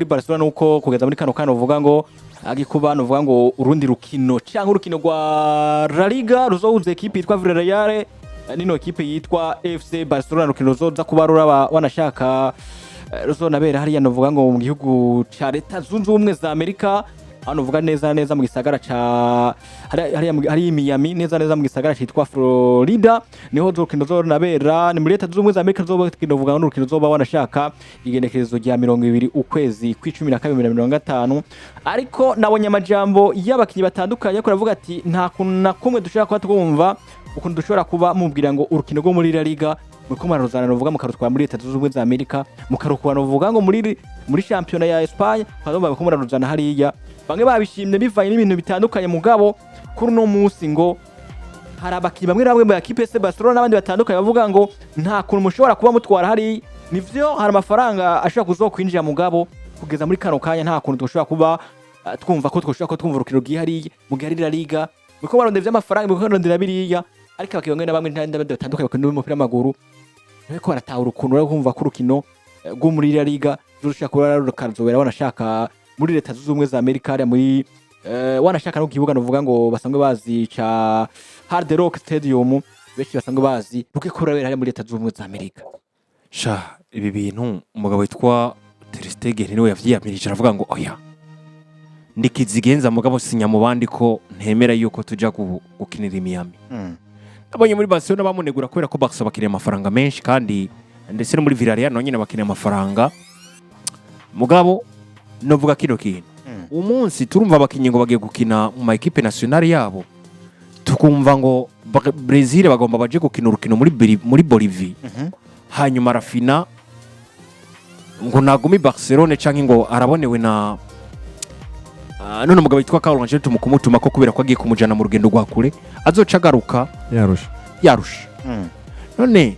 kuri Barcelona nuko kugeza muri kano kano uvuga ngo agikuba uvuga ngo urundi rukino cyangwa urukino rwa La Liga ruzohuza equipe yitwa Villareal nino equipe yitwa FC Barcelona rukino ruzoza kuba ruraba wanashaka ruzonabera hariya novuga ngo mu gihugu ca Leta Zunze Ubumwe za Amerika hano uvuga neza mu gisagara ca hari Miami neza mu gisagara cyitwa Florida niho rukino ruzonabera ni muri Leta Zunze Ubumwe za Amerika ruzokino uvuga ngo rukino ruzoba wanashaka igenekerezo rya 20 ukwezi kw'icumi na 2025 ariko nabonye amajambo y'abakinyi batandukanye ko ravuga ati nta kuntu na kumwe dushaka kuba twumva ukuntu dushobora kuba mubwira ngo urukino rwo muri La Liga muko maruzana novuga mukarutwara muri Leta Zunze Ubumwe za Amerika mukarukwana novuga ngo muri championnat ya Espagne kandi bako maruzana hariya bamwe babishimye bivanye n'ibintu bitandukanye mugabo kuri no munsi ngo hari abakinyi bamwe mu equipe FC Barcelona n'abandi batandukanye bavuga ngo nta kuntu mushobora kuba mutwara hari nivyo hari amafaranga ashaka kuzokwinjira mugabo kugeza muri kano kanya nta kuntu dushobora kuba twumva ko twumva urukino rwihari mu gihe La Liga muko barondera vy'amafaranga muko barondera biriya ariko bakiyongera n'abamwe n'abandi batandukanye bakunda umupira w'amaguru ariko baratahura ukuntu rero kumva ko urukino rwo muri La Liga rushaka kuba rukazobera wanashaka muri Leta Zunze Ubumwe za Amerika muri wanashaka no kibuga novuga ngo basanzwe bazi ca Hard Rock Stadium beshi basanzwe bazi ruke kurabera hari muri Leta Zunze Ubumwe za Amerika ibi bintu umugabo witwa Ter Stegen niwe yavyiyamirije aravuga ngo oya ndikizigenza mugabo sinya mu bandi ko ntemera yuko tuja gukinira Miami abonye muri Barcelona bamunegura kubera ko Barca bakiriye amafaranga menshi kandi ndetse no muri Villareal no nyine bakiriye amafaranga mugabo novuga kino kintu umunsi turumva abakinyi ngo bagiye gukina mu ma equipe nationale yabo tukumva ngo Brazil bagomba baje gukina urukino muri Bolivia hanyuma Rafina ngo nagumi Barcelona canke ngo arabonewe na none umugabo witwa Carlo Ancelotti tumukumutuma ko kubera ko agiye kumujana mu rugendo rwa kure azoca agaruka yarusha none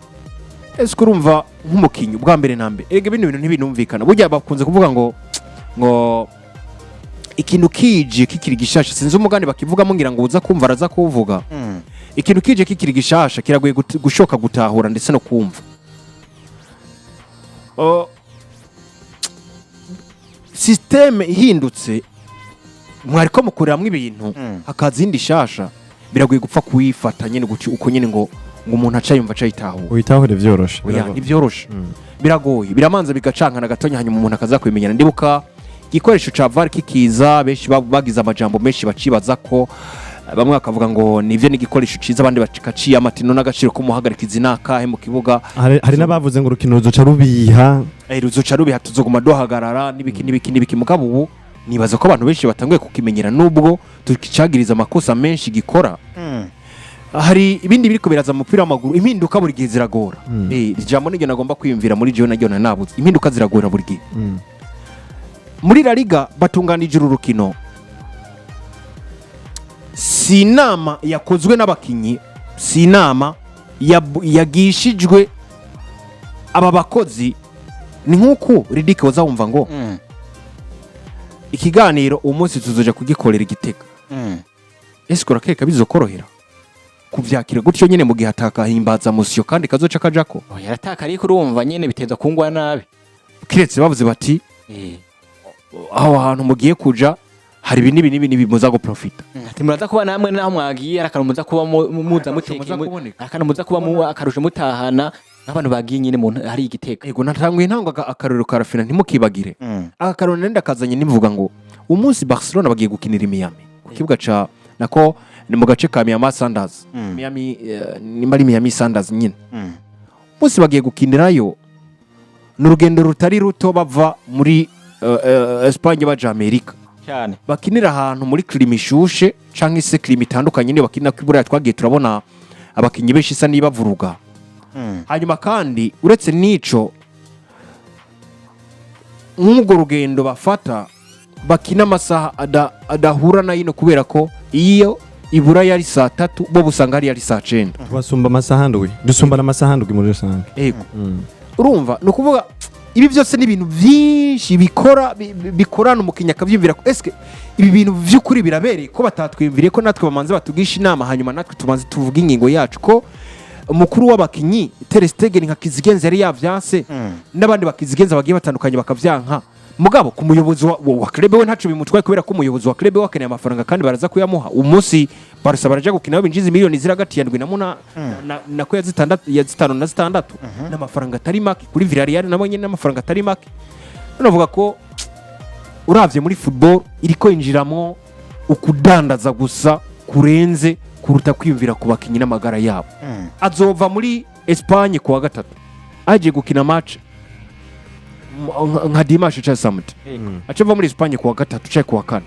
ese kurumva nk'umukinyi bwa mbere nambe erege bino bintu ntibinumvikana burya bakunze kuvuga ngo ikintu kije kikiri gishasha sinzi umugani bakivuga mu ngira ngo uza kumva araza kuvuga ikintu kije kikiri gishasha kiragoye gushoka gutahura ndetse no kumva systeme ihindutse mwariko mukoreramwe ibintu hakazindi shasha biragoye gupfa kuyifata nyene uko nyene ngo umuntu aca yumva aca yitaho uyitahure vyoroshe ivyoroshe biragoye biramanza bigacankana gatonya hanyuma umuntu akaza kwimenyana ndibuka igikoresho ca VAR kikiza benshi bagize amajambo menshi bacibaza ko bamwe bakavuga ngo nivyo ni igikoresho ciza abandi bakaciye amatino n'agaciro ko muhagarikiza inakahe mu kibuga hari nabavuze ngo urukino ruzoca rubiha tuzoguma dohagarara nibiki mugabo ubu nibaza ko abantu benshi batanguye kukimenyera nubwo tukicagiriza amakosa menshi gikora hari ibindi biriko biraza mu mupira w'amaguru impinduka buri gihe ziragora ijambo n'iryo nagomba kwiyumvira muri jewe naryo nabuze impinduka ziragora buri gihe muri La Liga batunganije urukino si inama yakozwe n'abakinyi si inama yagishijwe aba bakozi ni nk'uko ridike wazawumva ngo ikiganiro umunsi tuzoja kugikorera Igitega ese kurakeka bizokorohera kuvyakira gutyo nyene mu gihe atakahimbaza musyo kandi kazoca kajako yarataka ariko urumva nyene biteza kungwa nabi kiretse bavuze bati aho hantu mugiye kuja hari ibintu muza go profita ati muraza kuba namwe naho mwagiye arakana muza kuba muza muteke arakana muza kuba mu akarusho mutahana abantu bagiye nyine mu hari Igitega yego natanguye ntango akarorero karafina ntimukibagire akarorero nenda kazanye nimvuga ngo umunsi Barcelona bagiye gukinira Miami ku kibuga ca nako ni mu gace ka Miami Sanders Miami ni mari Miami Sanders nyine umunsi bagiye gukinirayo n'urugendo rutari ruto bava muri Espagne baje Amerika cyane bakinira ahantu muri klima ishushe canke se klima itandukanye niyo bakinira kwibura twagiye turabona abakinyi benshi isa niba vuruga hanyuma kandi uretse nico nk'ubwo rugendo bafata bakina amasaha adahura na yino kubera ko iyo ibura yari saa 3 bo busanga ari yari saa 9 basumba amasaha ndwi dusumbana amasaha ndwi muri rusange yego urumva no kuvuga ibi byose ni ibintu byinshi bikorana umukinya akavyimvira ko eske ibi bintu vy'ukuri birabereye ko batatwimviriye ko natwe bamanze batugisha inama hanyuma natwe tumanze tuvuga ingingo yacu ko umukuru w'abakinyi Ter Stegen nka kizigenza yari yavyanse n'abandi bakizigenza bagiye batandukanye bakavyanka mugabo ku muyobozi wa club we ntacu bimutwaye kubera ko umuyobozi wa club we akeneye amafaranga kandi baraza kuyamuha umunsi Barca baraja gukina binjiza miliyoni zira hagati ya 7 na ko ya 5 na 6 n'amafaranga atari make kuri Villareal nabo nyene n'amafaranga atari make navuga ko uravye muri football iriko injiramo ukudandaza gusa kurenze kuruta kwiyumvira ku bakinyi n'amagara yabo. Azova muri Espagne kuwa gatatu aje gukina match nka Dimanche cha Samedi acava muri Espagne kuwa gatatu cya kuwa kane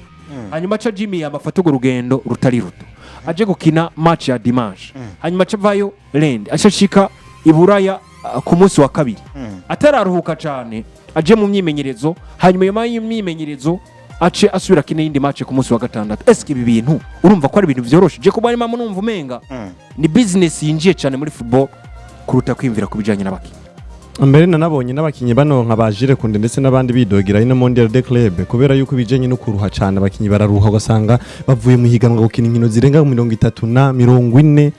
hanyuma cha Jimmy yamafata urugendo rutari ruto aje gukina match ya Dimanche hanyuma cavayo Lend ashashika iburaya ku munsi wa kabiri atararuhuka cyane aje mu myimenyerezo hanyuma y'imyimenyerezo ace asubira kine yindi match ku munsi wa gatandatu. Eske ibi bintu urumva ko ari ibintu byoroshe je kuba arimo numva umenga ni business yinjiye cyane muri football kuruta kwimvira kubijanye n'abakinyi. Mbere nanabonye n'abakinyi bano nka bajire kunde ndetse n'abandi bidogira ino Mondial de Club kubera yuko bijanye no kuruha cyane abakinyi bararuha ugasanga bavuye mu higanwa gukina inkino zirenga 30 na 40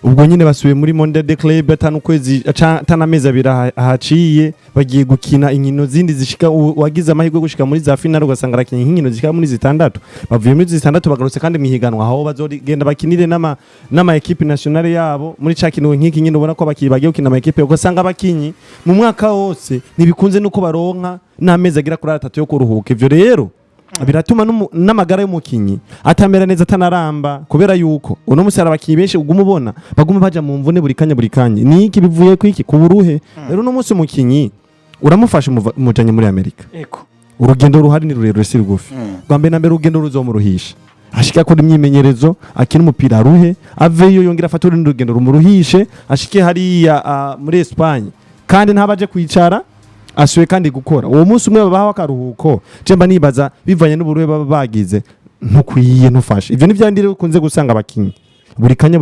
ubwo nyine basubiye muri Mondial de Club atanu kwezi atanameza abira ahaciye bagiye gukina inkino zindi zishika wagize amahirwe gushika muri za final ugasanga arakinye inkino zishika muri 6 bavuye muri 6 bagarutse kandi mu higanwa aho bazogenda bakinire n'ama equipe nationale yabo muri cakino nk'iki nyine ubona ko bagiye gukina ama equipe ugasanga abakinyi mu mwaka wose nibikunze nuko baronka n'amezi agira kuri 3 yo kuruhuka. Ivyo rero biratuma n'amagara y'umukinyi atamera neza atanaramba kubera yuko uno musara abakinyi benshi ugumubona baguma baja mu mvune buri kanya ni iki bivuye ku iki kuburuhe rero uno munsi umukinyi uramufasha umujanye muri Amerika urugendo ruhari ni rurerure si rugufi rwambe na mbere urugendo ruzomuruhisha ashike kuri imyimenyerezo akina umupira ruhe aveyo yongera afata urundi rugendo rumuruhishe ashike hariya muri Espagne kandi ntabaje kwicara asuye kandi gukora uwo munsi umwe babaho akaruhuko cemba nibaza bivanye n'uburuhe baba bagize ntukwiye ntufashe. Ivyo ni vyandire ukunze gusanga abakinyi buri kanya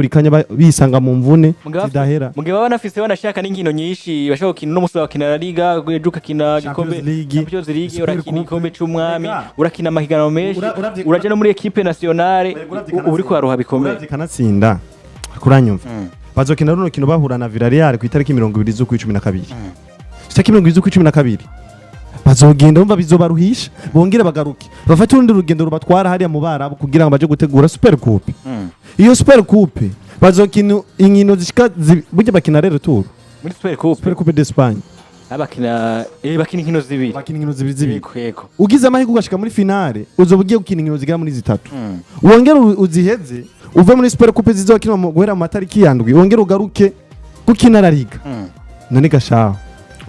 bisanga mu mvune zidahera mugihe baba nafise banashaka n'inkino nyinshi bashaka gukina no musaba kina La Liga Icuka kina gikombe Champions League urakina igikombe c'umwami urakina amahiganano menshi uraje no muri equipe nationale uri ko aruha bikomeye kanatsinda kuranyumva bazokina runo kino bahura na Villareal ku itariki 20 z'ukwicumi Sitaki 20 bazogenda bumva bizobaruhisha bongera bagaruke bafata urundi rugendo rubatwara hariya mu Barabu kugira ngo baje gutegura Super Coupe. Iyo Super Coupe bazokina inkino zishika buje bakina rero tour muri Super Coupe d'Espagne bakina inkino zibiri yego ugize amahirwe ugashika muri finale uzobugiye gukina inkino zigera muri 3 wongera uziheze uve muri Super Coupe zizokina mu guhera mu matariki yandwi wongera ugaruke gukina La Liga none gashaho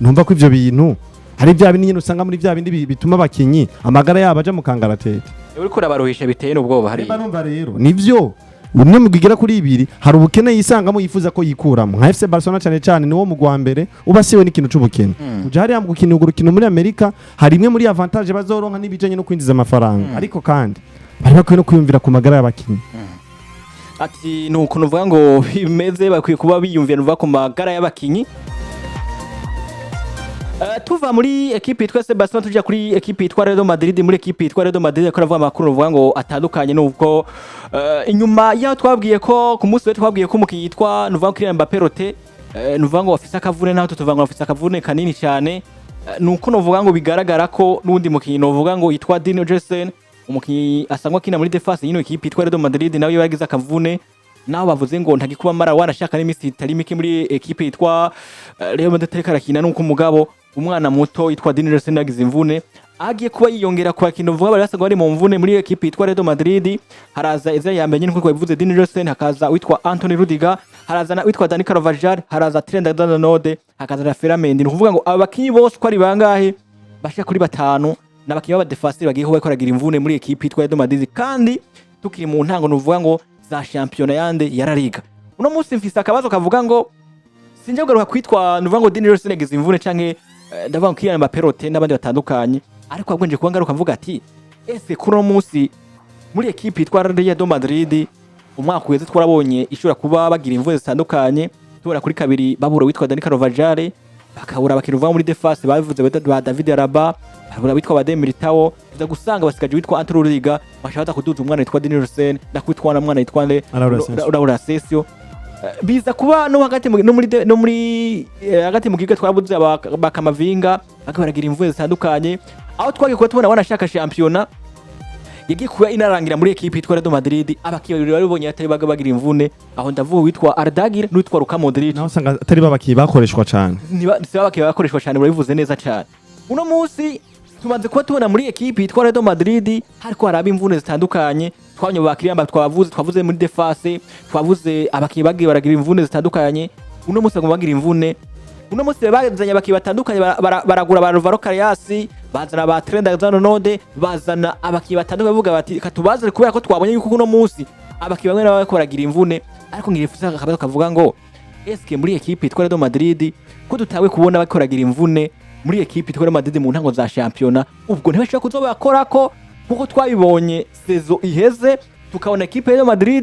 numva ko ivyo bintu hari bya bintu usanga muri bya bindi bituma abakinyi amagara yabo aja mu kangaratete uriko urabaruhisha biteye n'ubwoba hari numva rero nivyo umwe mugigira kuri ibiri hari ubukene yisangamo yifuza ko yikuramo nka FC Barcelona cyane niwo mu gwa mbere ubasiwe n'ikintu c'ubukene uje hari gukina urukino muri Amerika hari imwe muri avantage bazoronka n'ibijanye no kwinjiza amafaranga ariko kandi bari bakwiye no kwiyumvira ku magara y'abakinyi ati nuko nuvuga ngo bimeze bakwiye kuba biyumvira nuvuga ku magara y'abakinyi. Tuva muri equipe yitwa Barcelona tujya kuri equipe yitwa Real Madrid muri equipe yitwa Real Madrid ko ravuga amakuru ruvuga ngo atandukanye nubwo inyuma yaho twabwiye ko ku munsi we twabwiye ko umukinyi yitwa nuvuga Kylian Mbappé rote nuvuga ngo afise akavune naho tuvuga ngo afise akavune kanini cyane nuko nuvuga ngo bigaragara ko nundi mukinyi nuvuga ngo yitwa Dino Jason umukinyi asangwa kina muri defense yino equipe yitwa Real Madrid nawe yagize akavune naho bavuze ngo ntagikuba mara wanashaka n'imisi itari mike muri equipe yitwa Real Madrid karakina nuko umugabo umwana muto yitwa Dino Jason yagize imvune agiye kuba yiyongera kwa kintu vuga bari basanga bari mu mvune muri equipe yitwa Real Madrid haraza iza yamenye nkuko bivuze Dino Jason hakaza witwa Anthony Rudiger haraza na witwa Dani Carvajal haraza Trent Alexander-Arnold hakaza na Ferland nuvuga ngo abakinyi bose ko ari bangahe bashaka kuri 5 n'abakinyi baba defense bagiye kuba koragira imvune muri equipe yitwa Real Madrid kandi tukiri mu ntango nuvuga ngo za championnat yande ya La Liga uno munsi mfise akabazo kavuga ngo sinje kugaruka kwitwa nuvuga ngo Dino Jason yagize imvune canke ndavuga ngo Kylian Mbappé rote n'abandi batandukanye ariko agwenje kuba ngaruka mvuga ati ese kuri no munsi muri equipe yitwa Real Madrid umwaka weze twarabonye ishura kuba bagira imvuze zitandukanye tubura kuri kabiri babura witwa Dani Carvajal bakabura bakiruva muri defense bavuze ba David Alaba babura witwa Badem Militao uza gusanga basigaje witwa Anthony Rudiger bashaka kuduza umwana witwa Dino Jason nakwitwa na mwana witwa Laura Sesio biza kuba no hagati muri hagati mu gihe twabuze bakamavinga bakabaragira imvuze zitandukanye aho twagiye kuba tubona wanashaka championa yagiye kuba inarangira muri equipe yitwa Real Madrid abakiye babiri bari bonye atari bagira imvune aho ndavuga witwa Ardagir n'uwitwa Luka Modric naho usanga atari babakiye bakoreshwa cyane niba bakiye bakoreshwa cyane barabivuze neza cyane uno munsi tumaze kuba tubona muri equipe yitwa Real Madrid hariko haraba imvune zitandukanye twabonye bakiriyamba twavuze muri defense twavuze abakiye bagiye baragira imvune zitandukanye uno munsi bagomba bagira imvune uno munsi bazanye abakiye batandukanye baragura ba Alvaro Carreras bazana ba Trent Alexander-Arnold bazana abakiye batandukanye bavuga bati katubazere kubera ko twabonye yuko uno munsi abakiye bamwe nabo baragira imvune ariko ngirefuza akabazo kavuga ngo eske muri equipe yitwa Real Madrid ko tutawe kubona bakoragira imvune muri equipe yitwa Real Madrid mu ntango za championa ubwo ntibashaka kuzobakora ko kuko twabibonye saison iheze tukabona equipe ya Real Madrid